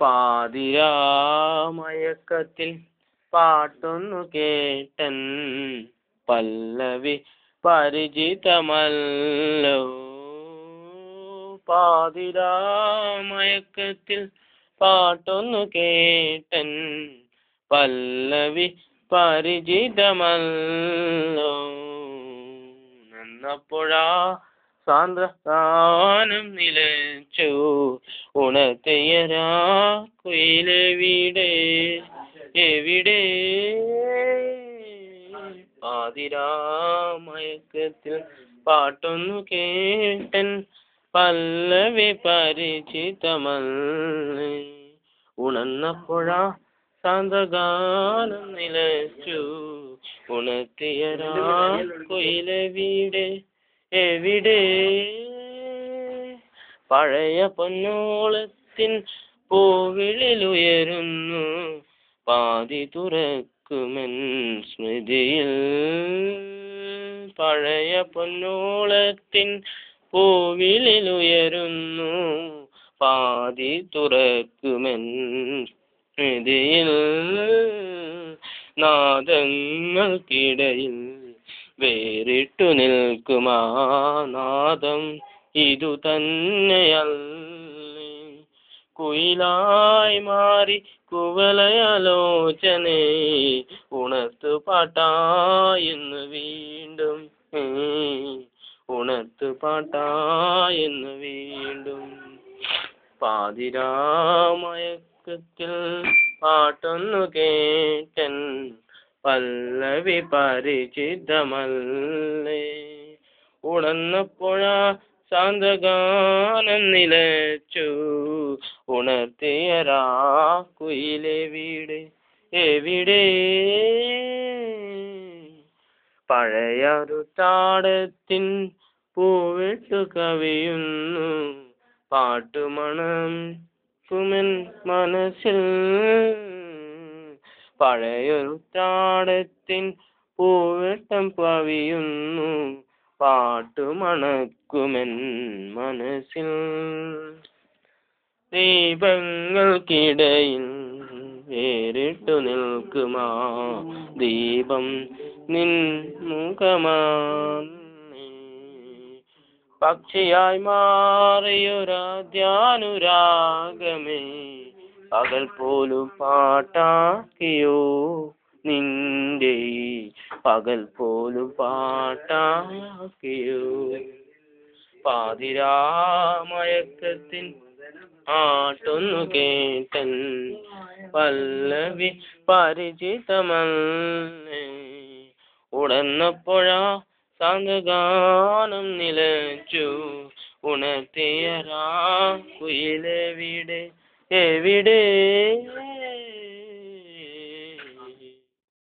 പാതിരാമയക്കത്തിൽ പാട്ടൊന്നു കേട്ടൻ പല്ലവി പരിചിതമല്ലോ. പാതിരാമയക്കത്തിൽ പാട്ടൊന്നു കേട്ടൻ പല്ലവി പരിചിതമല്ലോ. എന്നപ്പോഴാ സാന്ദ്രഗാനം നിലച്ചു ഉണർത്തിയരാ കുയിലെവിടെ എവിടെ. പാതിരാമയക്കത്തിൽ പാട്ടൊന്നു കേട്ടൻ പല്ലവി പരിചിതമല്ലേ. ഉണർന്നപ്പോഴാ സാന്ദ്രഗാനം നിലച്ചു ഉണർത്തിയരാ കുയിലെവിടെ എവിടെ. പഴയ പൊന്നോളത്തിൻ പൂവിളിലുയരുന്നു പാതി തുറക്കുമെൻ സ്മൃതിയിൽ. പഴയ പൊന്നോളത്തിൻ പൂവിളിലുയരുന്നു പാതി തുറക്കുമെൻ സ്മൃതിയിൽ. നാദങ്ങൾക്കിടയിൽ വേറിട്ടു നിൽക്കുമാ നാദം ഇതു തന്നെയല്ലേ. കുയിലായി മാറി കുവലയാലോചനെ ഉണർത്തു പാട്ടായെന്ന് വീണ്ടും ഉണർത്തു പാട്ടായെന്ന് വീണ്ടും. പാതിരാമയക്കത്തിൽ പാട്ടൊന്നു കേട്ടൻ പല്ലവി പരിചിതമല്ലേ. ഉണർന്നപ്പോഴാ സാന്ദ്രഗാനം നിലച്ചു ഉണർത്തിയരാ കുയിലെവിടെ എവിടെ. പഴയൊരു താടത്തിൻ പൂവിട്ടു കവിയുന്നു പാട്ടുമണം കുമൻ മനസ്സിൽ. പഴയൊരു താടത്തിൻ പൂവെട്ടം പവിയുന്നു പാട്ടുമണക്കുമെൻ മനസ്സിൽ. ദീപങ്ങൾക്കിടയിൽ വേറിട്ടു നിൽക്കുമാ ദീപം നിൻ മുഖമാണേ. പക്ഷിയായി മാറിയൊരാദ്യാനുരാഗമേ പകൽ പോലും പാട്ടാക്കിയോ നിന്റെ പകൽ പോലും പാട്ടാക്കിയോ. പാതിരാമയക്കത്തിൻ ആട്ടൊന്നു കേട്ടൻ പല്ലവി പരിചിതമല്ലേ. ഉണർന്നപ്പോഴാ സാന്ദ്രഗാനം നിലച്ചു ഉണർത്തിയരാ കുയിലെവിടെ എവിടെ.